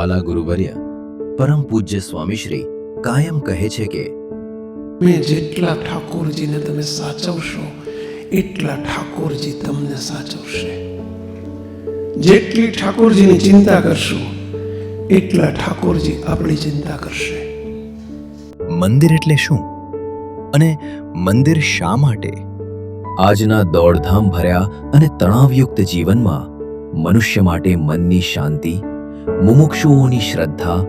વાલા ગુરુવર્ય પરમ પૂજ્ય સ્વામીશ્રી કાયમ કહે છે કે મેં જેટલા ઠાકોરજીને તમે સાચવશો એટલા ઠાકોરજી તમને સાચવશે. જેટલી ઠાકોરજીની ચિંતા કરશો એટલા ઠાકોરજી આપણી ચિંતા કરશે. મંદિર એટલે શું અને મંદિર શા માટે? આજના દોડધામ ભર્યા અને તણાવયુક્ત જીવનમાં મનુષ્ય માટે મનની શાંતિ, મુમુક્ષુઓની શ્રદ્ધા,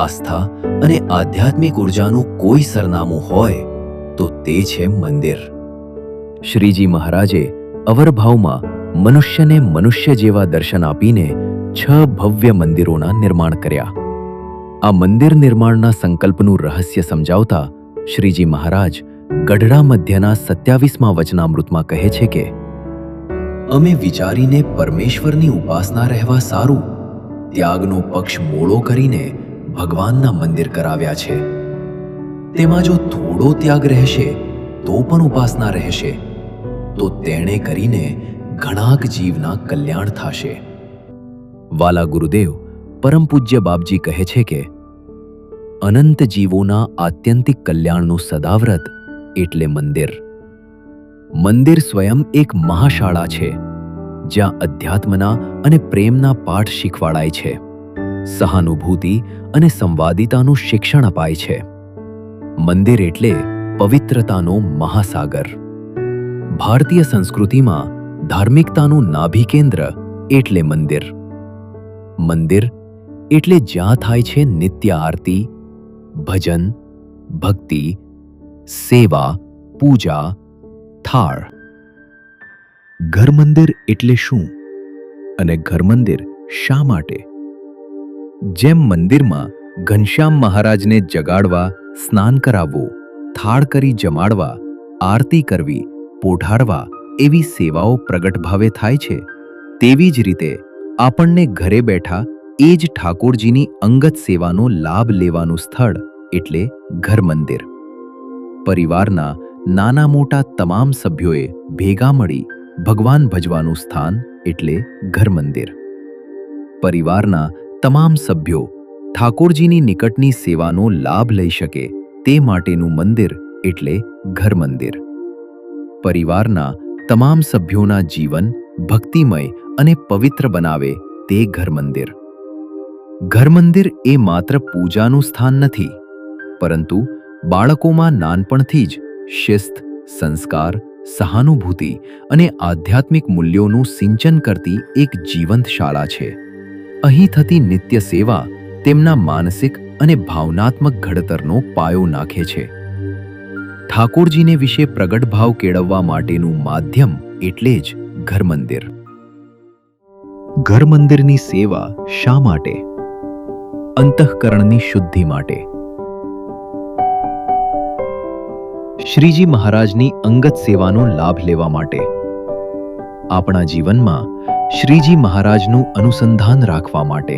આસ્થા અને આધ્યાત્મિક ઉર્જાનું કોઈ સરનામું હોય તો તે છે મંદિર. શ્રીજી મહારાજે અવરભાવમાં મનુષ્યને મનુષ્ય જેવા દર્શન આપીને 6 ભવ્ય મંદિરોના નિર્માણ કર્યા. આ મંદિર નિર્માણના સંકલ્પનું રહસ્ય સમજાવતા શ્રીજી મહારાજ ગઢડા મધ્યના 27મા વચનામૃતમાં કહે છે કે અમે વિચારીને પરમેશ્વરની ઉપાસના રહેવા સારું ત્યાગનો પક્ષ મોડો કરીને ભગવાનના મંદિર કરાવ્યા છે. તેમાં જો થોડો ત્યાગ રહેશે તો પણ ઉપાસના રહેશે તો તેણે કરીને ઘણાક જીવના કલ્યાણ થશે. વાલા ગુરુદેવ પરમ પૂજ્ય બાપજી કહે છે કે અનંત જીવોના આત્યંતિક કલ્યાણનું સદાવ્રત એટલે મંદિર. મંદિર સ્વયં એક મહાશાળા છે જ્યાં અધ્યાત્મના અને પ્રેમના પાઠ શીખવાડાય છે, સહાનુભૂતિ અને સંવાદિતાનું શિક્ષણ અપાય છે. મંદિર એટલે પવિત્રતાનો મહાસાગર. ભારતીય સંસ્કૃતિમાં ધાર્મિકતાનું નાભિકેન્દ્ર એટલે મંદિર. મંદિર એટલે જ્યાં થાય છે નિત્ય આરતી, ભજન, ભક્તિ, સેવા, પૂજા, થાળ. ઘર મંદિર એટલે શું અને ઘર મંદિર શા માટે? જેમ મંદિરમાં ઘનશ્યામ મહારાજને જગાડવા, સ્નાન કરાવવું, થાળ કરી જમાડવા, આરતી કરવી, પોઢાડવા એવી સેવાઓ પ્રગટ ભાવે થાય છે, તેવી જ રીતે આપણને ઘરે બેઠા એ જ ઠાકોરજીની અંગત સેવાનો લાભ લેવાનું સ્થળ એટલે ઘર મંદિર. પરિવારના નાના મોટા તમામ સભ્યોએ ભેગા મળી ભગવાન ભજવાનું સ્થાન એટલે ઘર મંદિર. પરિવારના તમામ સભ્યો ઠાકોરજીની નિકટની સેવાનો લાભ લઈ શકે તે માટેનું મંદિર એટલે ઘર મંદિર. પરિવારના તમામ સભ્યોના જીવન ભક્તિમય અને પવિત્ર બનાવે તે ઘર મંદિર. ઘર મંદિર એ માત્ર પૂજાનું સ્થાન નથી, પરંતુ બાળકોમાં નાનપણથી જ શિસ્ત, સંસ્કાર, સહાનુભૂતિ અને આધ્યાત્મિક મૂલ્યોનું સિંચન કરતી એક જીવંત શાળા છે. અહીં થતી નિત્ય સેવા તેમના માનસિક અને ભાવનાત્મક ઘડતરનો પાયો નાખે છે. ઠાકોરજીને વિશે પ્રગટ ભાવ કેળવવા માટેનું માધ્યમ એટલે જ ઘર મંદિર. ઘર મંદિરની સેવા શા માટે? અંતઃકરણની શુદ્ધિ માટે. શ્રીજી મહારાજની અંગત સેવાનો લાભ લેવા માટે. આપણા જીવનમાં શ્રીજી મહારાજનું અનુસંધાન રાખવા માટે.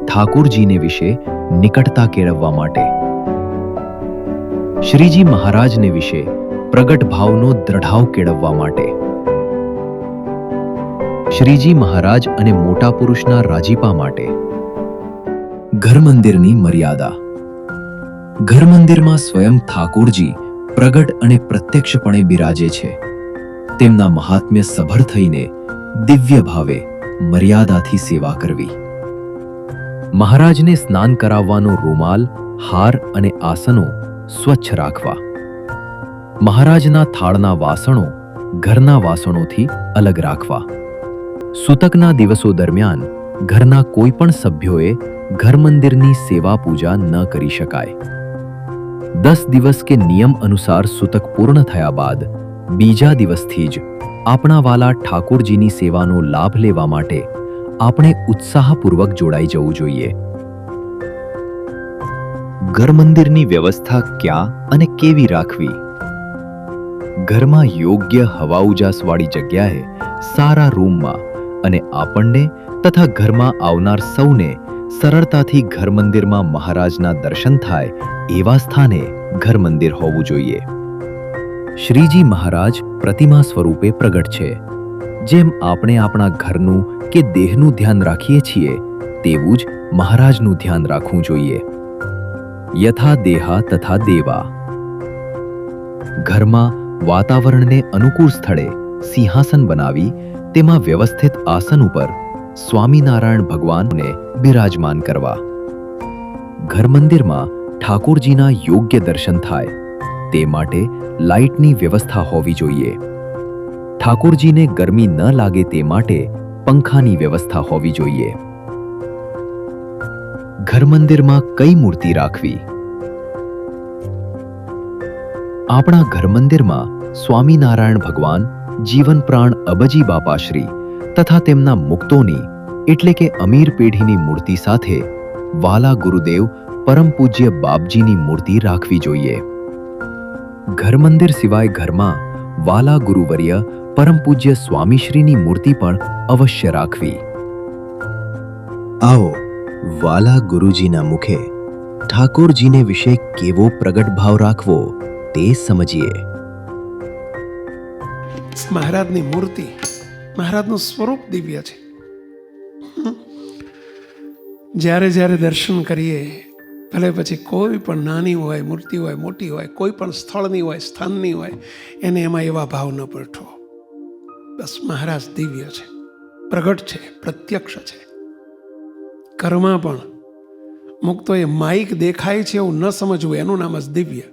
ઠાકોરજીને વિશે નિકટતા કેળવવા માટે. શ્રીજી મહારાજને વિશે પ્રગટ ભાવનો દ્રઢાવ કેળવવા માટે. શ્રીજી મહારાજ અને મોટા પુરુષના રાજીપા માટે. ઘર મંદિરની મર્યાદા. ઘર મંદિરમાં સ્વયં ઠાકોરજી પ્રગટ અને પ્રત્યક્ષપણે બિરાજે છે. તેમના મહાત્મ્ય સભર થઈને દિવ્ય ભાવે મર્યાદાથી સેવા કરવી. મહારાજને સ્નાન કરાવવાનો રૂમાલ, હાર અને આસનો સ્વચ્છ રાખવા. મહારાજના થાળના વાસણો ઘરના વાસણોથી અલગ રાખવા. સૂતકના દિવસો દરમિયાન ઘરના કોઈ પણ સભ્યોએ ઘર મંદિરની સેવા પૂજા ન કરી શકાય. 10 દિવસ કે નિયમ અનુસાર સૂતક પૂર્ણ થયા બાદ બીજા દિવસથી જ આપણા વાલા ઠાકોરજીની સેવાનો લાભ લેવા માટે આપણે ઉત્સાહપૂર્વક જોડાઈ જવું જોઈએ. ઘર મંદિરની વ્યવસ્થા ક્યાં અને કેવી રાખવી? ઘરમાં યોગ્ય હવા ઉજાસવાળી જગ્યાએ, સારા રૂમમાં અને આપણને તથા ઘરમાં આવનાર સૌને સરળતાથી ઘર મંદિરમાં મહારાજના દર્શન થાય એવા સ્થાને ઘર મંદિર હોવું જોઈએ. શ્રીજી મહારાજ પ્રતિમા સ્વરૂપે પ્રગટ છે. જેમ આપણે આપણા ઘરનું કે દેહનું ધ્યાન રાખીએ છીએ તેવું જ મહારાજનું ધ્યાન રાખવું જોઈએ. યથા દેહા તથા દેવા. ઘરમાં વાતાવરણને અનુકૂળ સ્થળે સિંહાસન બનાવી તેમાં વ્યવસ્થિત આસન ઉપર સ્વામિનારાયણ ભગવાનને બિરાજમાન કરવા. ઘર મંદિરમાં ઠાકોરજીના યોગ્ય દર્શન થાય તે માટે લાઇટની વ્યવસ્થા હોવી જોઈએ. ઠાકોરજીને ગરમી ન લાગે તે માટે પંખાની વ્યવસ્થા હોવી જોઈએ. ઘર મંદિરમાં કઈ મૂર્તિ રાખવી? આપણા ઘર મંદિરમાં સ્વામિનારાયણ ભગવાન, જીવન પ્રાણ અબજી બાપાશ્રી તથા તેમના મુક્તોની એટલે કે અમીર પેઢીની મૂર્તિ સાથે વાલા ગુરુદેવ પરમ પૂજ્ય બાપજીની મૂર્તિ રાખવી જોઈએ. ઘર મંદિર સિવાય ઘરમાં વાલા ગુરુવર્ય પરમ પૂજ્ય સ્વામીશ્રીની મૂર્તિ પણ અવશ્ય રાખવી. આવો વાલા ગુરુજીના મુખે ઠાકોરજીને વિશે કેવો પ્રગટ ભાવ રાખવો તે સમજીએ. મહારાજની મૂર્તિ, મહારાજનું સ્વરૂપ દિવ્ય છે. જ્યારે જ્યારે દર્શન કરીએ, ભલે પછી કોઈ પણ નાની હોય, મૂર્તિ હોય, મોટી હોય, કોઈ પણ સ્થળની હોય, સ્થાનની હોય, એને એમાં એવા ભાવ ન પડઠો. બસ મહારાજ દિવ્ય છે, પ્રગટ છે, પ્રત્યક્ષ છે. ઘરમાં પણ મુક્તોએ માઇક દેખાય છે એવું ન સમજવું, એનું નામ જ દિવ્ય.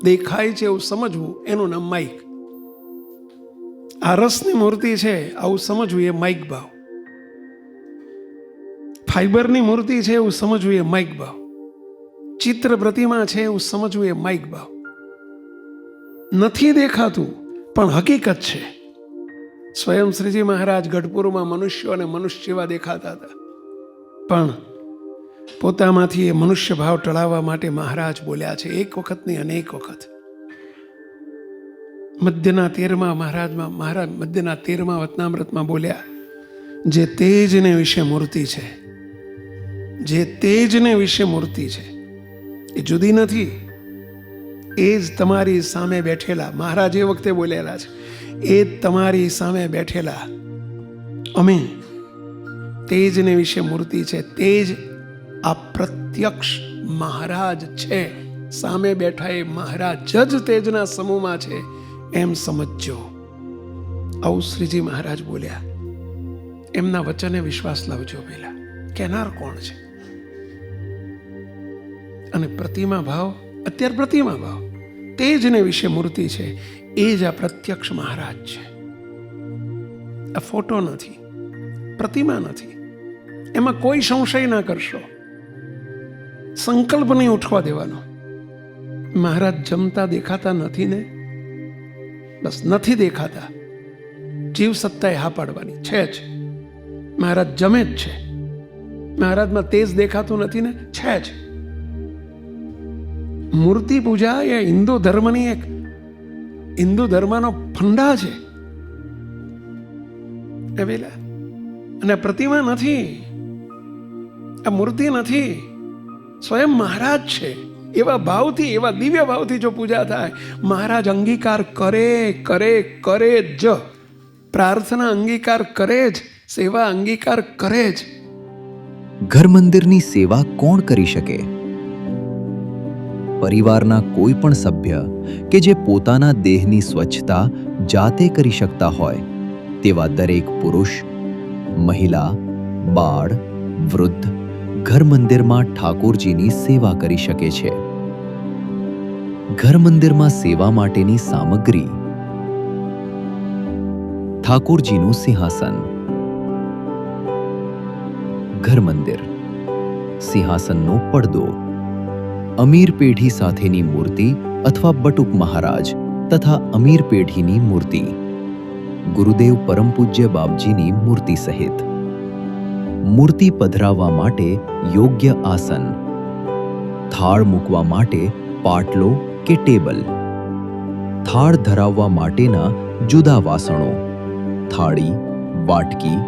દેખાય છે એવું સમજવું, એનું નામ માઇક. આ રસની મૂર્તિ છે આવું સમજવું એ માઇક ભાવ. ફાઈબરની મૂર્તિ છે એવું સમજવું એ માઇક ભાવ. ચિત્ર પ્રતિમા છે એવું સમજવું એ માઇક ભાવ. નથી દેખાતું પણ હકીકત છે. સ્વયં શ્રીજી મહારાજ ગઢપુરમાં મનુષ્યો અને મનુષ્ય જેવા દેખાતા હતા, પણ પોતામાંથી એ મનુષ્ય ભાવ ટળાવવા માટે મહારાજ બોલ્યા છે એક વખતની અનેક વખત. મધ્યના 13મા મહારાજ મધ્યના 13મા વતનામૃતમાં બોલ્યા, જે તેજને વિશે મૂર્તિ છે, જે તેજને વિશે મૂર્તિ છે એ જુદી નથી, એ જ તમારી સામે બેઠેલા, મહારાજ એ વખતે બોલેલા છે, એ જ તમારી સામે બેઠેલા અમે તેજને વિશે મૂર્તિ છે. તેજ આ પ્રત્યક્ષ મહારાજ છે. સામે બેઠા એ મહારાજ જ તેજના સમૂહમાં છે એમ સમજજો. આવું શ્રીજી મહારાજ બોલ્યા. એમના વચને વિશ્વાસ લાવજો. પેલા કહેનાર કોણ છે? અને પ્રતિમા ભાવ, અત્યારે પ્રતિમા ભાવ, તેજને વિશે મૂર્તિ છે, એ જ આ પ્રત્યક્ષ મહારાજ છે. આ ફોટો નથી, પ્રતિમા નથી, એમાં કોઈ સંશય ના કરશો. સંકલ્પ નહીં ઉઠવા દેવાનો. મહારાજ જમતા દેખાતા નથી ને, બસ નથી દેખાતા. જીવ સત્તાએ હા પાડવાની છે જ. મહારાજ જમે જ છે. મહારાજમાં તેજ દેખાતું નથી ને, છે જ. મૂર્તિ પૂજા એ હિન્દુ ધર્મની એક, હિન્દુ ધર્મનો ફંડા છે. અને પ્રતિમા નથી, આ મૂર્તિ નથી, સ્વયં મહારાજ છે. એવા ભાવથી, એવા દિવ્ય ભાવથી જો પૂજા થાય, મહારાજ અંગીકાર કરે કરે કરે જ. પ્રાર્થના અંગીકાર કરે જ, સેવા અંગીકાર કરે જ. ઘર મંદિરની સેવા કોણ કરી શકે? પરિવારના કોઈ પણ સભ્ય કે જે પોતાના દેહની સ્વચ્છતા જાતે કરી શકતા હોય તેવા દરેક પુરુષ, મહિલા, બાળ, વૃદ્ધ ઘર મંદિરમાં ઠાકોરજીની સેવા કરી શકે છે. ઘર મંદિરમાં સેવા માટેની સામગ્રી: ઠાકોરજીનું સિંહાસન. ઘર મંદિર, સિંહાસનનો પડદો, અમીર પેઢી સાથેની મૂર્તિ અથવા બટુક મહારાજ તથા અમીર પેઢીની મૂર્તિ, ગુરુદેવ પરમ પૂજ્ય બાપજીની મૂર્તિ સહિત. મૂર્તિ પધરાવવા માટે યોગ્ય આસન, થાળ મૂકવા માટે પાટલો કે ટેબલ, થાળ ધરાવવા માટેના જુદા વાસણો, થાળી, વાટકી,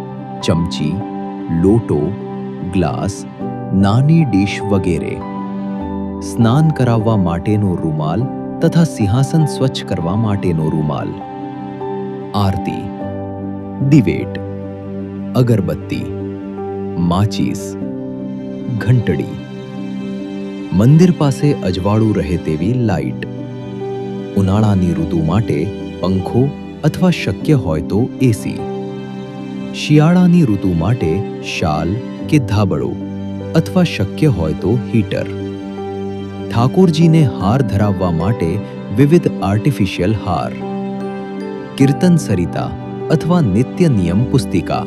ચમચી, લોટો, ગ્લાસ, નાની ડીશ વગેરે. સ્નાન કરાવવા માટેનો રૂમાલ તથા સિંહાસન સ્વચ્છ કરવા માટેનો રૂમાલ. આરતી, દિવેટ, અગરબત્તી, માચીસ, ઘંટડી, મંદિર પાસે અજવાળું રહે તેવી લાઇટ, ઉનાળાની ઋતુ માટે પંખો અથવા શક્ય હોય તો એસી, શિયાળાની ઋતુ માટે શાલ કે ધાબળો અથવા શક્ય હોય તો હીટર, ઠાકોરજીને હાર ધરાવવા માટે વિવિધ આર્ટિફિશિયલ હાર, કીર્તન સરિતા અથવા નિત્ય નિયમ પુસ્તિકા,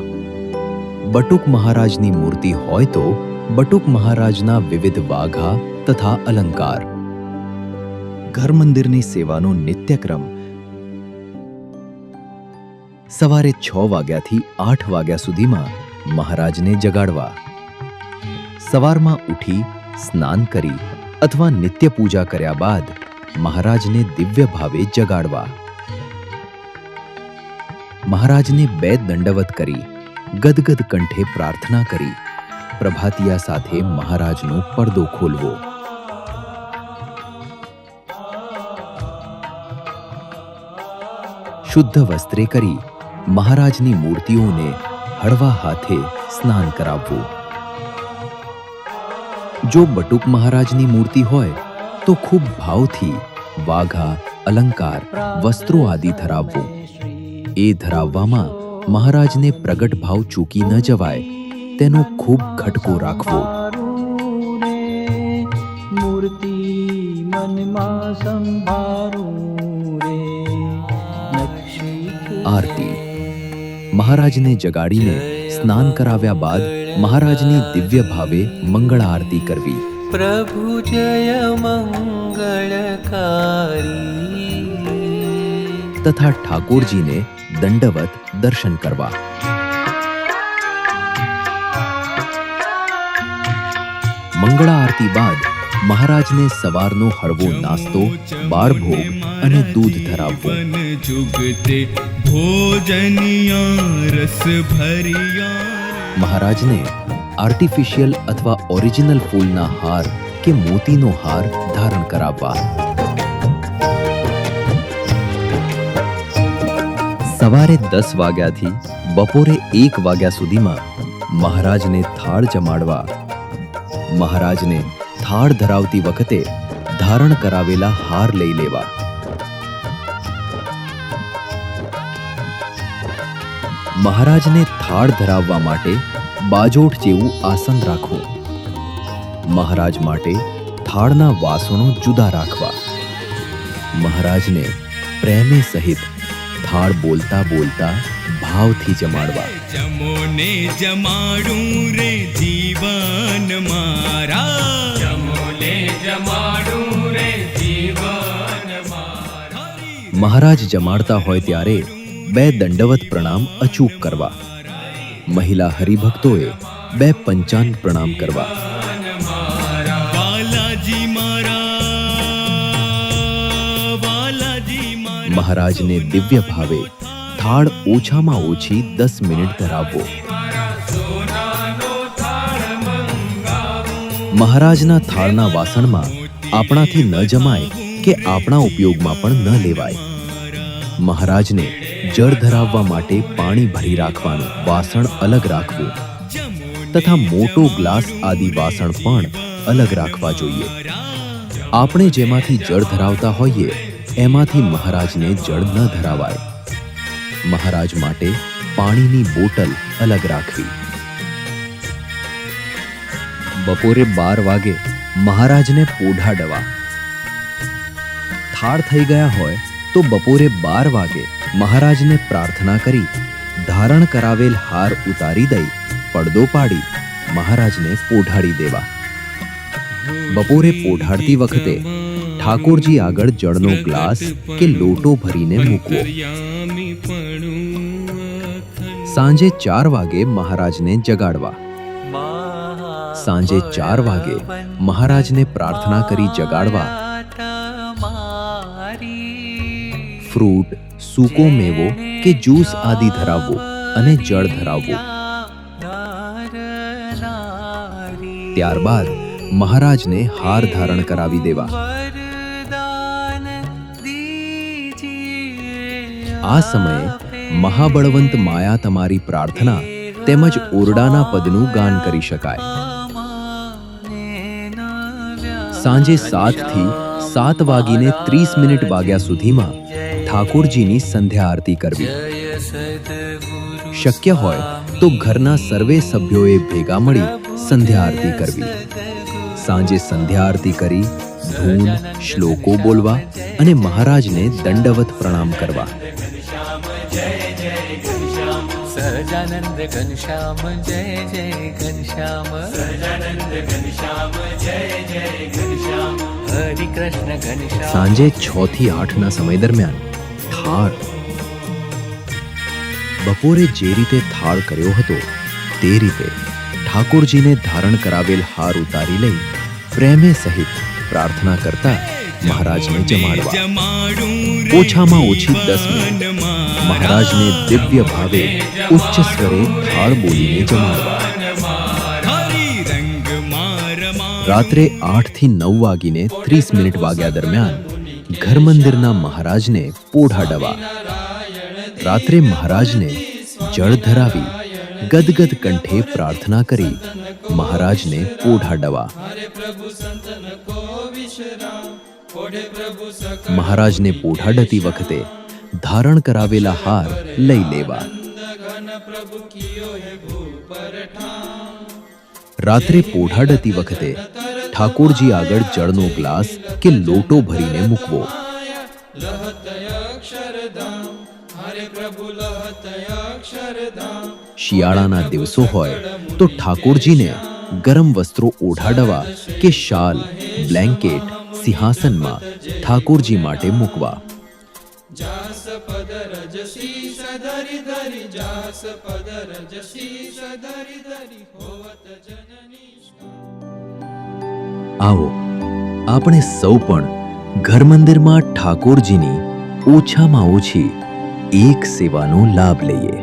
બટુક મહારાજની મૂર્તિ હોય તો બટુક મહારાજના વિવિધ વાઘા તથા અલંકાર. ઘર મંદિરની સેવાનો નિત્યક્રમ સવારે 6 વાગ્યાથી 8 વાગ્યા સુધીમાં મહારાજને જગાડવા. સવારમાં ઉઠી સ્નાન કરી અથવા નિત્ય પૂજા કર્યા બાદ મહારાજને દિવ્ય ભાવે જગાડવા. મહારાજને 2 દંડવત કરી ગદગદ કંઠે પ્રાર્થના કરી પ્રભાતિયા સાથે મહારાજનો પડદો ખોલવો. શુદ્ધ વસ્ત્રે કરી મહારાજની મૂર્તિઓને હળવા હાથે સ્નાન કરાવવું. જો બટુક મહારાજની મૂર્તિ હોય તો ખૂબ ભાવથી વાઘા, અલંકાર, વસ્ત્રો આદિ ધરાવવું. એ ધરાવવામાં મહારાજને પ્રગટ ભાવ ચૂકી ન જવાય તેનો ખૂબ ખટકો રાખવો. મૂર્તિ મનમાં સંભારું રે. આરતી મહારાજને જગાડીને સ્નાન કરાવ્યા બાદ મહારાજની દિવ્ય ભાવે મંગળ આરતી કરવી. પ્રભુ જય મંગળકારી. તથા ઠાકોરજીને દંડવત દર્શન કરવા. મંગળા આરતી બાદ મહારાજને સવારનો હળવો નાસ્તો, બાળભોગ અને દૂધ ધરાવવું. મહારાજને આર્ટિફિશિયલ અથવા ઓરિજિનલ ફૂલના હાર કે મોતીનો હાર ધારણ કરાવવા. સવારે 10 વાગ્યાથી બપોરે 1 વાગ્યા સુધીમાં મહારાજને થાળ જમાડવા. મહારાજને થાળ ધરાવતી વખતે ધારણ કરાવેલા હાર લઈ લેવા. મહારાજને થાળ ધરાવવા માટે બાજોઠ જેવું આસન રાખવું. મહારાજ માટે થાળના વાસણો જુદા રાખવા. મહારાજને પ્રેમે સહિત થાળ બોલતા બોલતા ભાવથી જમાડવા. જમોને જમાડું રે જીવન મારા. જમોને જમાડું રે જીવન મારા. મહારાજ જમાડતા હોય ત્યારે 2 દંડવત પ્રણામ અચૂક કરવા. મહિલા હરિભક્તોએ 2 પંચાંગ પ્રણામ કરવા. બાલાજી મારા, બાલાજી મારા. મહારાજને દિવ્ય ભાવે થાળ ઓછામાં ઓછી 10 મિનિટ ધરાવવો. મહારાજના થાળના વાસણમાં આપણાથી ન જમાય કે આપણા ઉપયોગમાં પણ ન લેવાય. મહારાજને જળ ધરાવવા માટે પાણી ભરી રાખવાનું વાસણ અલગ રાખવું તથા મોટો ગ્લાસ આદિ વાસણ પણ અલગ રાખવા જોઈએ. આપણે જેમાંથી જળ ધરાવતા હોઈએ એમાંથી મહારાજને જળ ન ધરાવાય. મહારાજ માટે પાણીની બોટલ અલગ રાખવી. બપોરે 12 વાગે મહારાજને પોઢાડવા. થાળ થઈ ગયા હોય તો બપોરે 12 વાગે મહારાજને પ્રાર્થના કરી ધારણ કરાવેલ હાર ઉતારી દઈ પડદો પાડી મહારાજને પોઢાડી દેવા. બપોરે પોઢાડતી વખતે ઠાકોરજી આગળ જળનો ગ્લાસ કે લોટો ભરીને મૂકવો. સાંજે 4 વાગે મહારાજને જગાડવા. સાંજે 4 વાગે મહારાજને પ્રાર્થના કરી જગાડવા. ફ્રૂટ, સૂકો મેવો કે જ્યુસ આદિ ધરાવવો અને જળ ધરાવવું. ત્યારબાદ મહારાજને હાર ધારણ કરાવી દેવા. આ સમયે મહાબળવંત માયા તમારી પ્રાર્થના તેમજ ઓરડાના પદનું ગાન કરી શકાય. સાંજે 7 થી 7:30 વાગ્યા સુધીમાં ઠાકોરજીની સંધ્યા આરતી કરવી. શક્ય હોય તો ઘરના સર્વે સભ્યોએ ભેગા મળી સંધ્યા આરતી કરવી. સાંજે સંધ્યા આરતી કરી ધૂન શ્લોકો બોલવા અને મહારાજને દંડવત પ્રણામ કરવા. સહજાનંદ ઘનશ્યામ જય જય ઘનશ્યામ સહજાનંદ ઘનશ્યામ જય જય ઘનશ્યામ હરિ કૃષ્ણ ઘનશ્યામ. સાંજે 6 થી 8 સમય દરમિયાન થાળ. બપોરે જે રીતે થાળ કર્યો હતો તે રીતે ઠાકોરજીને ધારણ કરાવેલ હાર ઉતારી લઈ પ્રેમે સહિત પ્રાર્થના કરતા મહારાજને જમાડવા. ઓછામાં ઓછી 10 મિનિટ મહારાજને દિવ્ય ભાવે ઉચ્ચ સ્વરે થાળ બોલીને જમાડવા. રાત્રે 8 થી 9:30 વાગ્યા દરમિયાન ઘર મંદિરના મહારાજને પોઢાડવા. રાત્રે મહારાજને જળ ધરાવી ગદગદ કંઠે પ્રાર્થના કરી મહારાજને પોઢાડવા. મહારાજને પોઢાડતી વખતે ધારણ કરાવેલા હાર લઈ લેવા. રાત્રે પોઢાડતી વખતે ઠાકોરજી આગળ જળનો ગ્લાસ કે લોટો ભરીને મૂકવો. શિયાળાના દિવસો હોય તો ઠાકોરજીને ગરમ વસ્ત્રો ઓઢાડવા કે શાલ, બ્લેન્કેટ સિંહાસનમાં ઠાકોરજી માટે મૂકવા. આવો આપણે સૌ પણ ઘર મંદિરમાં ઠાકોરજીની ઓછામાં ઓછી એક સેવાનો લાભ લઈએ.